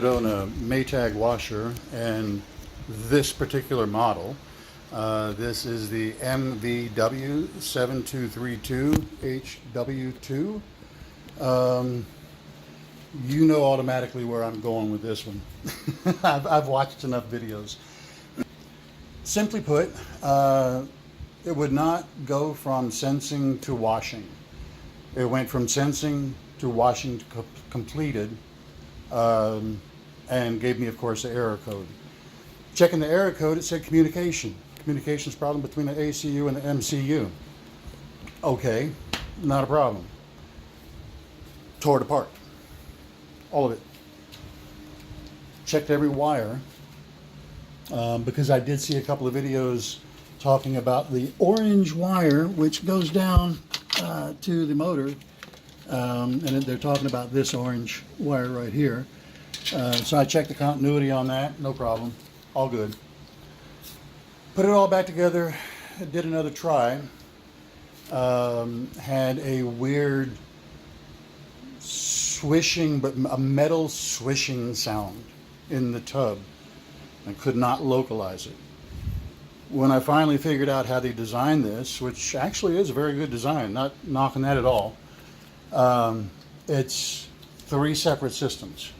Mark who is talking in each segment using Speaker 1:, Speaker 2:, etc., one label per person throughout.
Speaker 1: Own a Maytag washer, and this particular model, this is the MVW7232HW2. You know automatically where I'm going with this one. I've watched enough videos. Simply put, it would not go from sensing to washing. It went from sensing to washing to completed. And gave me, of course, the error code. Checking the error code, it said communications problem between the ACU and the MCU. Okay, not a problem. Tore it apart, all of it. Checked every wire, because I did see a couple of videos talking about the orange wire which goes down to the motor, and they're talking about this orange wire right here. So I checked the continuity on that, no problem, all good. Put it all back together, did another try. Had a weird swishing, but a metal swishing sound in the tub. I could not localize it. When I finally figured out how they designed this, which actually is a very good design, not knocking that at all, it's 3 separate systems.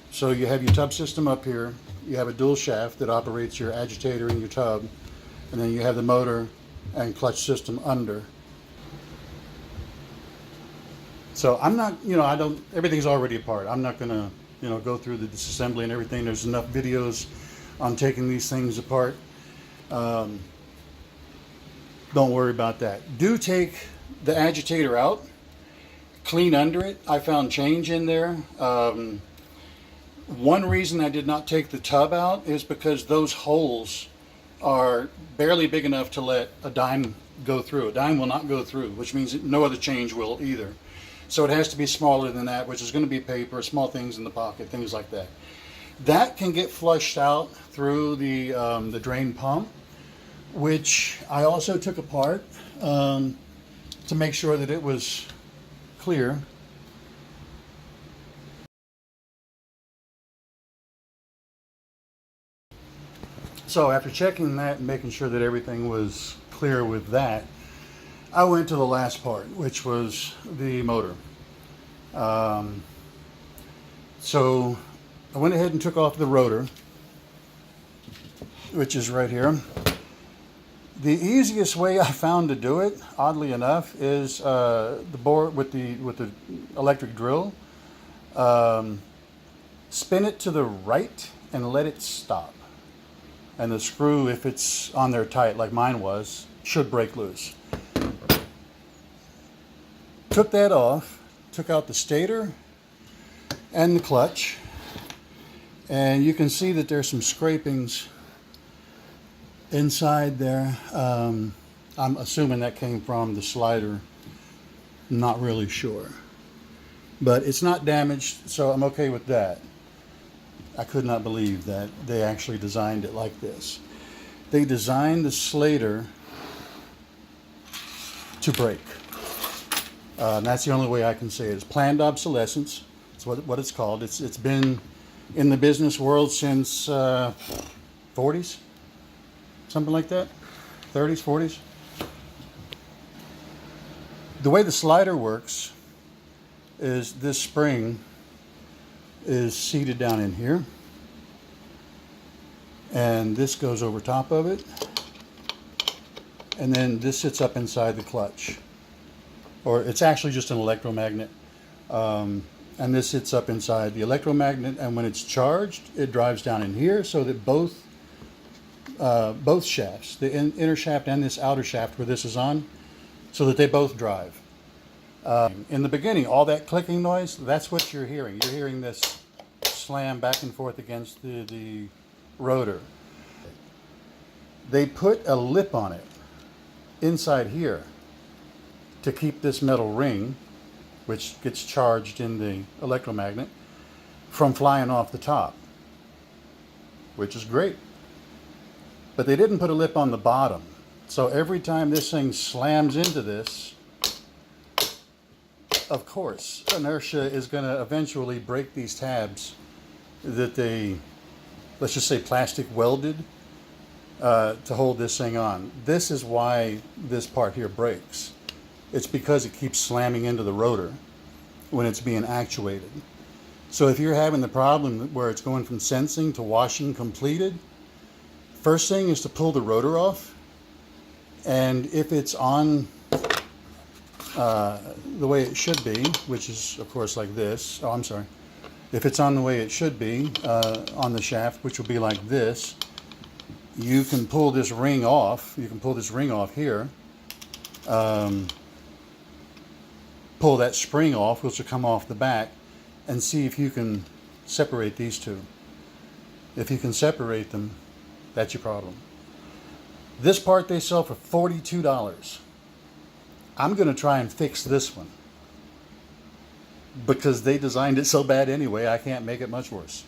Speaker 1: So you have your tub system up here, you have a dual shaft that operates your agitator and your tub, and then you have the motor and clutch system under. So I'm not, everything's already apart. I'm not gonna, go through the disassembly and everything. There's enough videos on taking these things apart. Don't worry about that. Do take the agitator out, clean under it. I found change in there. One reason I did not take the tub out is because those holes are barely big enough to let a dime go through. A dime will not go through, which means that no other change will either. So it has to be smaller than that, which is going to be paper, small things in the pocket, things like that. That can get flushed out through the drain pump, which I also took apart to make sure that it was clear. So after checking that and making sure that everything was clear with that, I went to the last part, which was the motor. So I went ahead and took off the rotor, which is right here. The easiest way I found to do it, oddly enough, is the bore with the electric drill. Spin it to the right and let it stop. And the screw, if it's on there tight like mine was, should break loose. Took that off, took out the stator and the clutch, and you can see that there's some scrapings inside there. I'm assuming that came from the slider, not really sure. But it's not damaged, so I'm okay with that. I could not believe that they actually designed it like this. They designed the Slater to break. And that's the only way I can say it. It's planned obsolescence. It's what it's called. It's been in the business world since 40s, something like that, 30s, 40s. The way the slider works is this spring is seated down in here, and this goes over top of it, and then this sits up inside the clutch, or it's actually just an electromagnet, and this sits up inside the electromagnet, and when it's charged it drives down in here, so that both shafts, the inner shaft and this outer shaft where this is on, so that they both drive. In the beginning, all that clicking noise, that's what you're hearing. You're hearing this slam back and forth against the rotor. They put a lip on it inside here to keep this metal ring, which gets charged in the electromagnet, from flying off the top, which is great. But they didn't put a lip on the bottom. So every time this thing slams into this, of course, inertia is going to eventually break these tabs that they, let's just say plastic welded to hold this thing on. This is why this part here breaks. It's because it keeps slamming into the rotor when it's being actuated. So if you're having the problem where it's going from sensing to washing completed, first thing is to pull the rotor off. And if it's on the way it should be, which is of course like this, oh I'm sorry, if it's on the way it should be on the shaft, which will be like this, you can pull this ring off. You can pull this ring off here, pull that spring off, which will come off the back, and see if you can separate these two. If you can separate them, that's your problem. This part they sell for $42. I'm going to try and fix this one because they designed it so bad anyway, I can't make it much worse.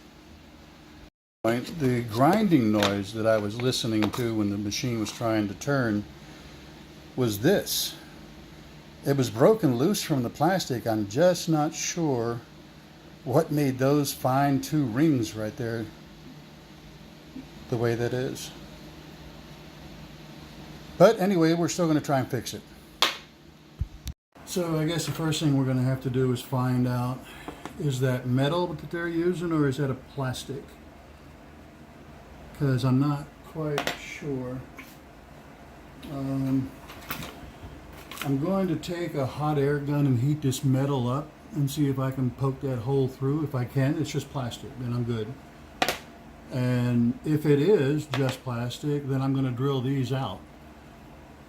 Speaker 1: The grinding noise that I was listening to when the machine was trying to turn was this. It was broken loose from the plastic. I'm just not sure what made those fine two rings right there the way that is. But anyway, we're still going to try and fix it. So I guess the first thing we're going to have to do is find out, is that metal that they're using or is that a plastic? Because I'm not quite sure. I'm going to take a hot air gun and heat this metal up and see if I can poke that hole through. If I can, it's just plastic, then I'm good. And if it is just plastic, then I'm going to drill these out,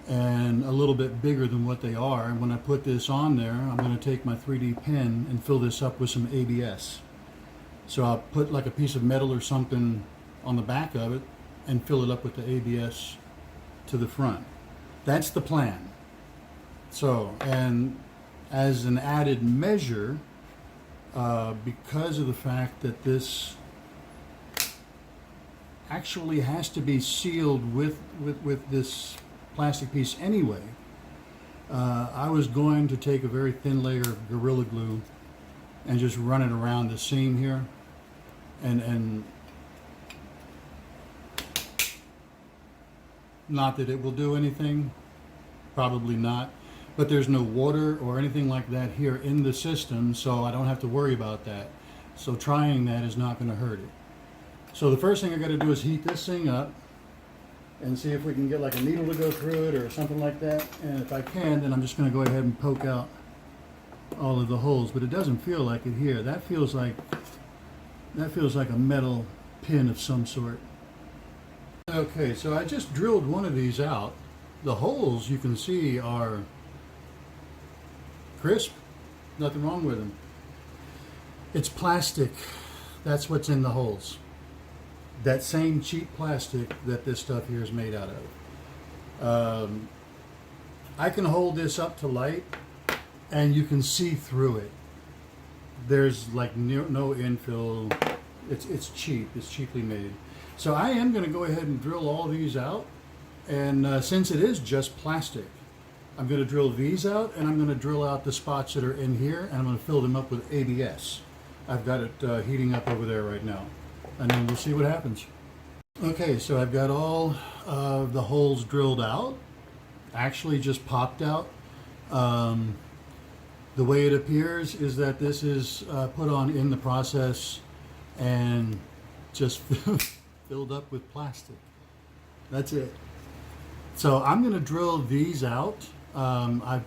Speaker 1: and a little bit bigger than what they are. And when I put this on there, I'm going to take my 3D pen and fill this up with some ABS. So I'll put like a piece of metal or something on the back of it and fill it up with the ABS to the front. That's the plan. So, and as an added measure, because of the fact that this actually has to be sealed with this plastic piece anyway, I was going to take a very thin layer of Gorilla Glue and just run it around the seam here, and not that it will do anything, probably not, but there's no water or anything like that here in the system, so I don't have to worry about that. So trying that is not going to hurt it. So the first thing I got to do is heat this thing up and see if we can get like a needle to go through it or something like that. And if I can, then I'm just going to go ahead and poke out all of the holes. But it doesn't feel like it here. That feels like a metal pin of some sort. Okay, so I just drilled one of these out. The holes you can see are crisp, nothing wrong with them. It's plastic. That's what's in the holes. That same cheap plastic that this stuff here is made out of. I can hold this up to light and you can see through it. There's like no infill. It's cheap. It's cheaply made. So I am going to go ahead and drill all these out. And since it is just plastic, I'm going to drill these out, and I'm going to drill out the spots that are in here, and I'm going to fill them up with ABS. I've got it heating up over there right now, and then we'll see what happens. Okay, so I've got all of the holes drilled out, actually just popped out. The way it appears is that this is put on in the process and just filled up with plastic. That's it. So I'm going to drill these out. I've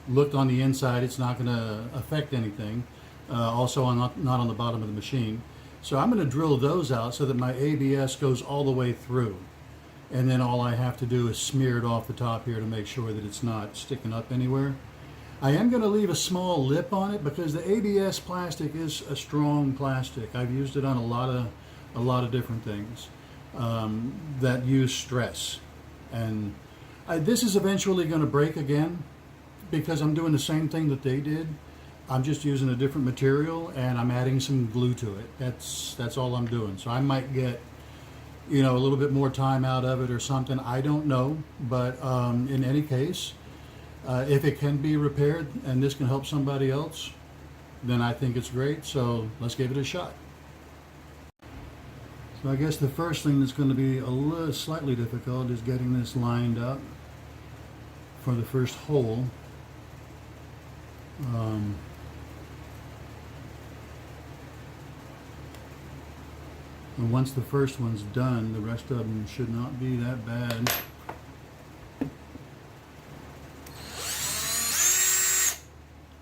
Speaker 1: looked on the inside. It's not going to affect anything. Also not on the bottom of the machine. So I'm going to drill those out so that my ABS goes all the way through. And then all I have to do is smear it off the top here to make sure that it's not sticking up anywhere. I am going to leave a small lip on it because the ABS plastic is a strong plastic. I've used it on a lot of different things that use stress. And this is eventually going to break again because I'm doing the same thing that they did. I'm just using a different material and I'm adding some glue to it. That's all I'm doing. So I might get, a little bit more time out of it or something. I don't know. But in any case, if it can be repaired and this can help somebody else, then I think it's great. So let's give it a shot. So I guess the first thing that's going to be a little slightly difficult is getting this lined up for the first hole. And once the first one's done, the rest of them should not be that bad.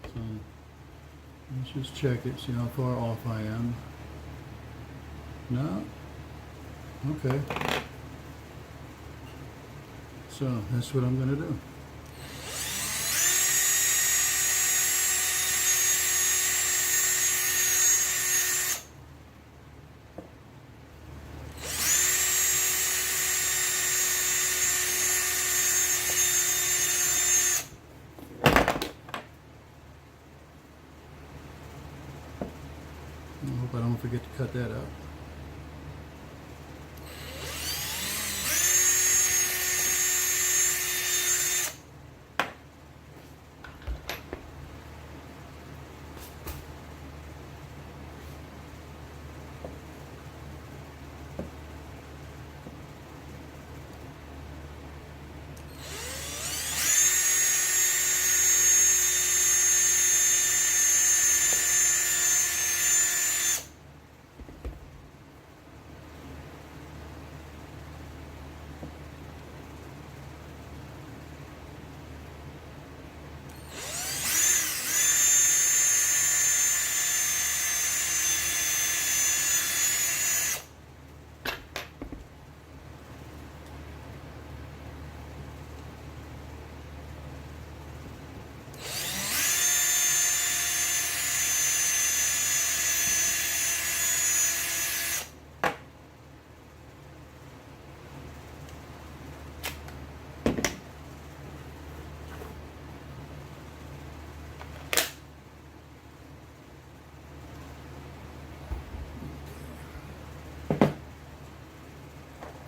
Speaker 1: So let's just check it, see how far off I am. No? Okay. So that's what I'm going to do. I hope I don't forget to cut that out.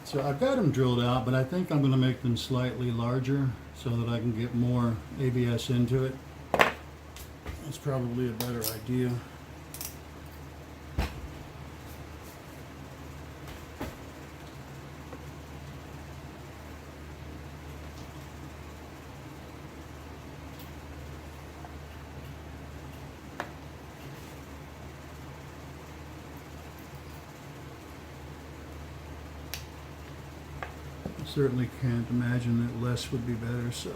Speaker 1: So I've got them drilled out, but I think I'm going to make them slightly larger so that I can get more ABS into it. That's probably a better idea. Certainly can't imagine that less would be better, so.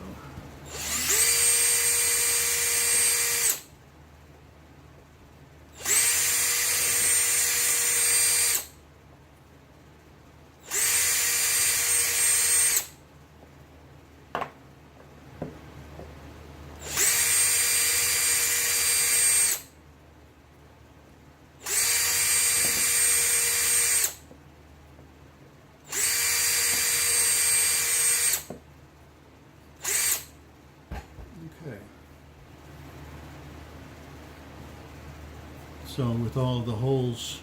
Speaker 1: So with all the holes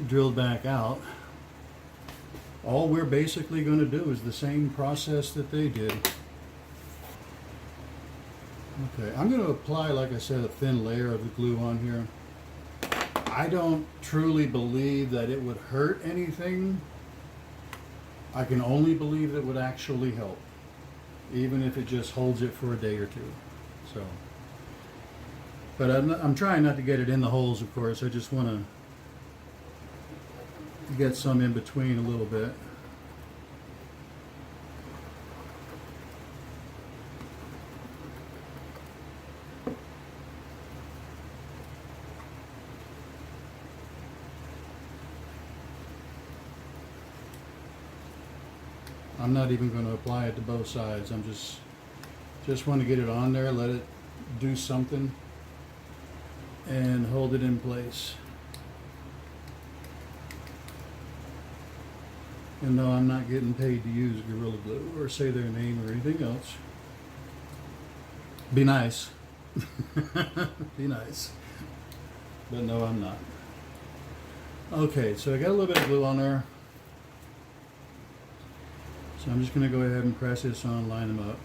Speaker 1: drilled back out, all we're basically going to do is the same process that they did. Okay, I'm going to apply, like I said, a thin layer of the glue on here. I don't truly believe that it would hurt anything. I can only believe that it would actually help, even if it just holds it for a day or two. So. But I'm trying not to get it in the holes, of course. I just want to get some in between a little bit. I'm not even going to apply it to both sides. I'm just want to get it on there, let it do something, and hold it in place. And no, I'm not getting paid to use Gorilla Glue or say their name or anything else. Be nice. Be nice. But no, I'm not. Okay, so I got a little bit of glue on there. So I'm just going to go ahead and press this on, line them up.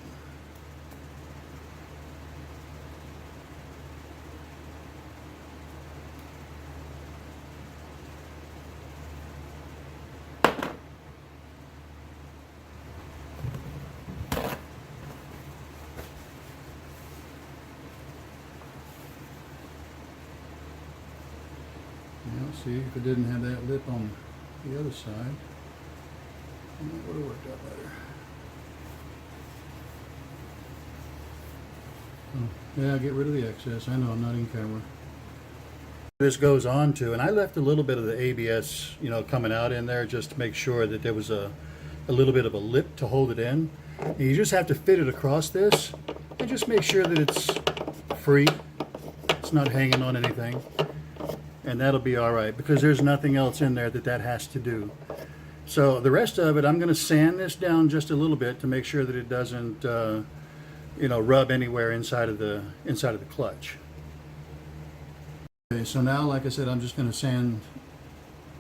Speaker 1: Now, see, if it didn't have that lip on the other side, it would have worked out better. Oh, yeah, get rid of the excess. I know I'm not in camera. This goes on to, and I left a little bit of the ABS, you know, coming out in there just to make sure that there was a little bit of a lip to hold it in. And you just have to fit it across this and just make sure that it's free. It's not hanging on anything. And that'll be all right because there's nothing else in there that has to do. So the rest of it, I'm going to sand this down just a little bit to make sure that it doesn't, you know, rub anywhere inside of the clutch. Okay, so now, like I said, I'm just going to sand,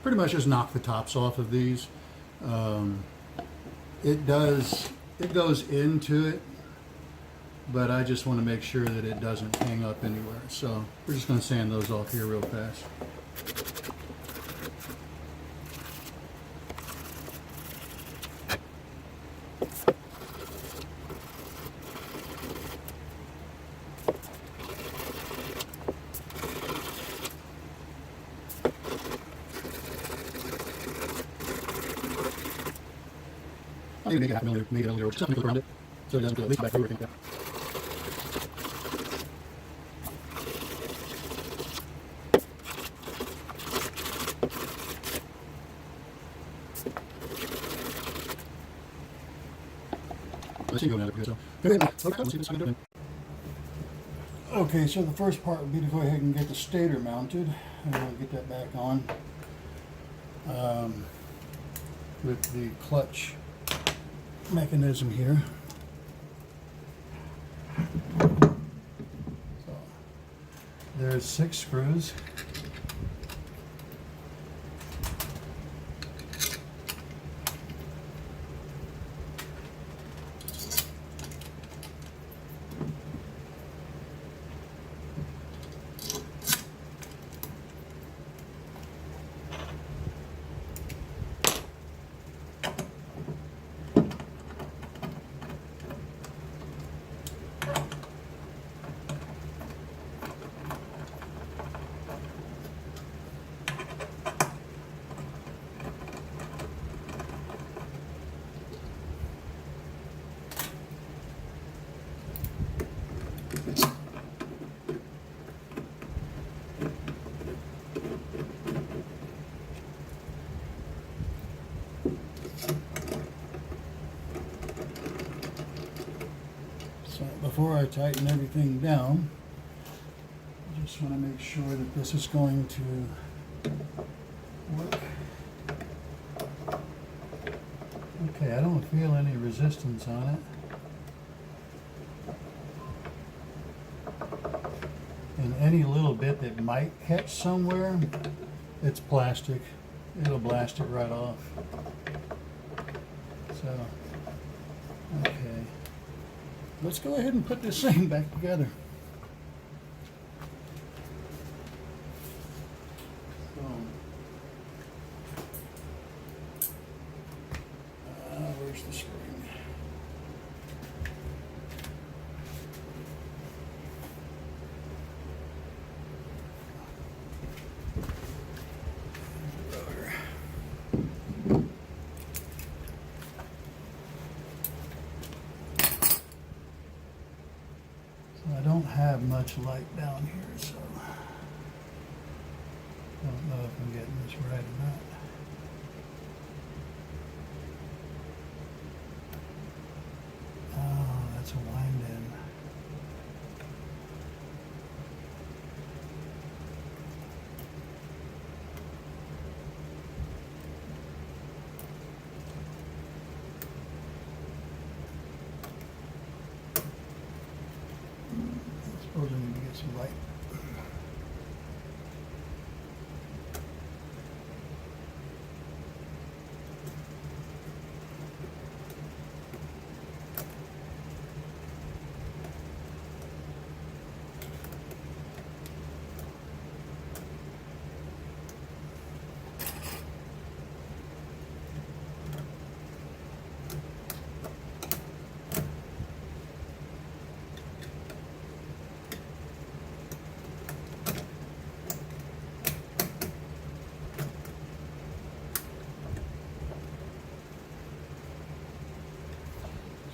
Speaker 1: pretty much just knock the tops off of these. It goes into it, but I just want to make sure that it doesn't hang up anywhere. So we're just going to sand those off here real fast. Maybe make it half a millimeter, make it a little, just around it, so it doesn't go at least back over like that. Let's see, go down there. Okay, so the first part would be to go ahead and get the stator mounted, and I'll get that back on with the clutch mechanism here. So there's 6 screws. So before I tighten everything down, I just want to make sure that this is going to work. Okay, I don't feel any resistance on it. And any little bit that might catch somewhere, it's plastic. It'll blast it right off. So, okay. Let's go ahead and put this thing back together. So, where's the spring? I don't have much light down here, so I don't know if I'm getting this right or not. Oh, that's a wind in. I suppose I need to get some light.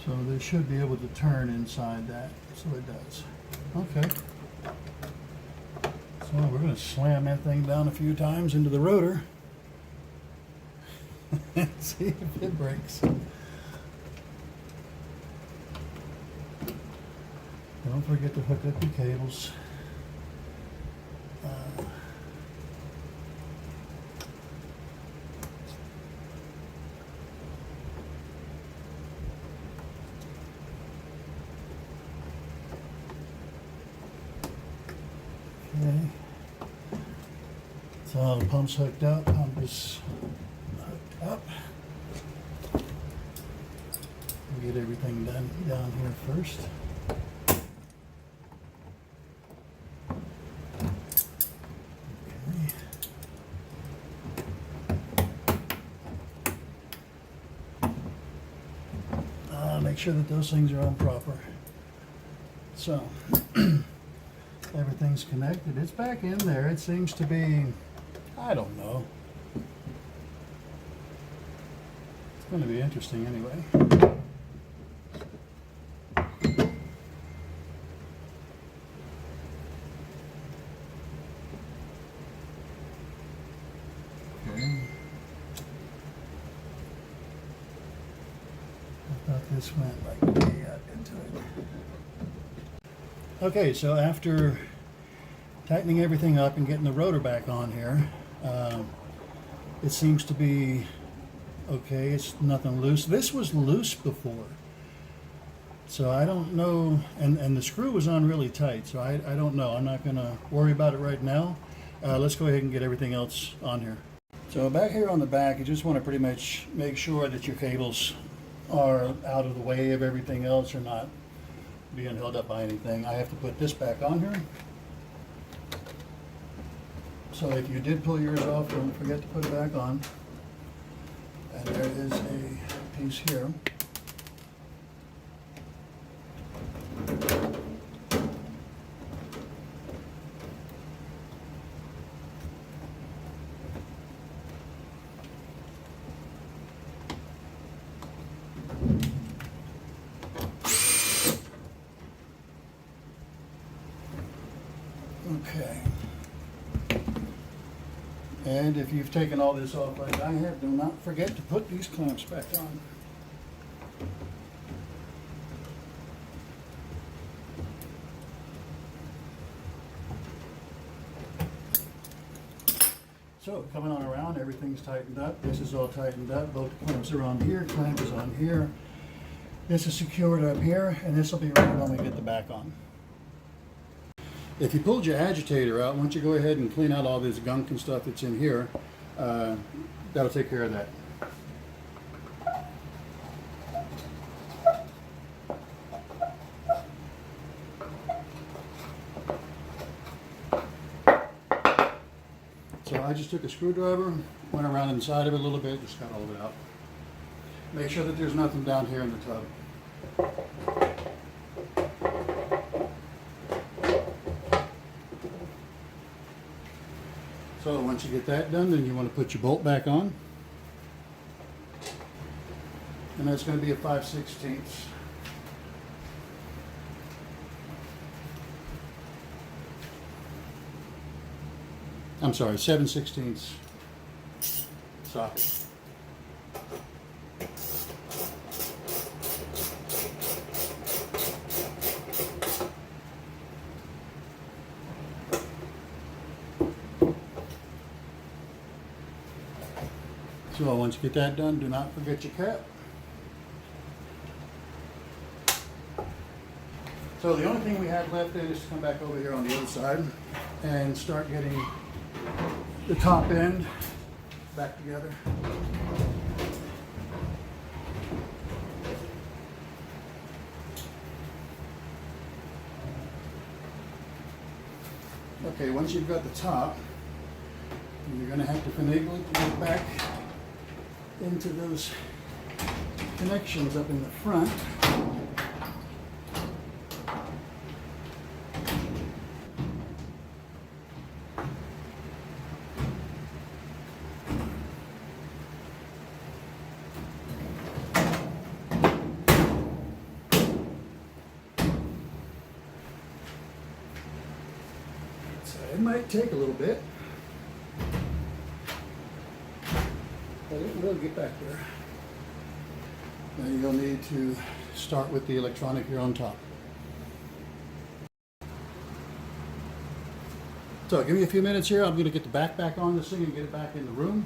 Speaker 1: So they should be able to turn inside that, so it does. Okay. So we're going to slam that thing down a few times into the rotor and see if it breaks. Don't forget to hook up your cables. Okay. So the pump's hooked up, pump is hooked up. We'll get everything done down here first. Make sure that those things are on proper. So everything's connected. It's back in there. It seems to be, I don't know. It's going to be interesting anyway. Okay. I thought this went like way out into it. Okay, so after tightening everything up and getting the rotor back on here, it seems to be okay. It's nothing loose. This was loose before, so I don't know. And the screw was on really tight, so I don't know. I'm not going to worry about it right now. Let's go ahead and get everything else on here. So back here on the back, you just want to pretty much make sure that your cables are out of the way of everything else or not being held up by anything. I have to put this back on here. So if you did pull yours off, don't forget to put it back on. And there is a piece here. Okay. And if you've taken all this off like I have, do not forget to put these clamps back on. So coming on around, everything's tightened up. This is all tightened up. Both clamps are on here, clamp is on here. This is secured up here, and this will be ready when we get the back on. If you pulled your agitator out, why don't you go ahead and clean out all this gunk and stuff that's in here. That'll take care of that. So I just took a screwdriver, went around inside of it a little bit, just got all of it out. Make sure that there's nothing down here in the tub. So once you get that done, then you want to put your bolt back on. And that's going to be a 5/16. I'm sorry, 7/16 socket. So once you get that done, do not forget your cap. So the only thing we have left then is to come back over here on the other side and start getting the top end back together. Okay, once you've got the top, you're going to have to finagle it to get back into those connections up in the front. It might take a little bit, but it will get back there. Now you'll need to start with the electronic here on top. So give me a few minutes here. I'm going to get the back on this thing and get it back in the room.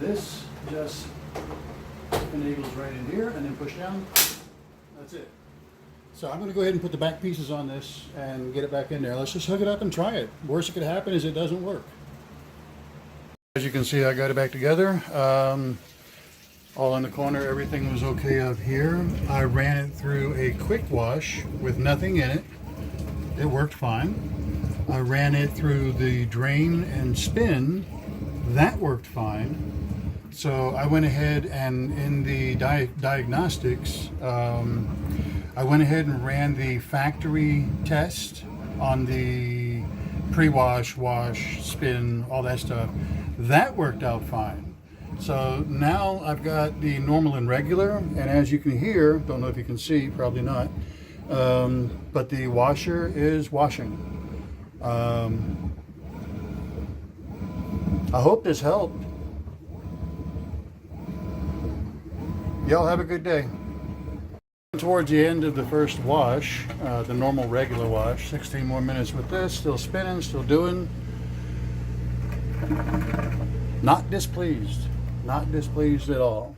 Speaker 1: This just enables right in here and then push down. That's it. So I'm going to go ahead and put the back pieces on this and get it back in there. Let's just hook it up and try it. Worst that could happen is it doesn't work. As you can see, I got it back together. All in the corner, everything was okay up here. I ran it through a quick wash with nothing in it. It worked fine. I ran it through the drain and spin. That worked fine. So I went ahead and in the diagnostics, I went ahead and ran the factory test on the pre-wash, wash, spin, all that stuff. That worked out fine. So now I've got the normal and regular, and as you can hear, don't know if you can see, probably not, but the washer is washing. I hope this helped. Y'all have a good day. Towards the end of the first wash, the normal regular wash, 16 more minutes with this, still spinning, still doing. Not displeased at all.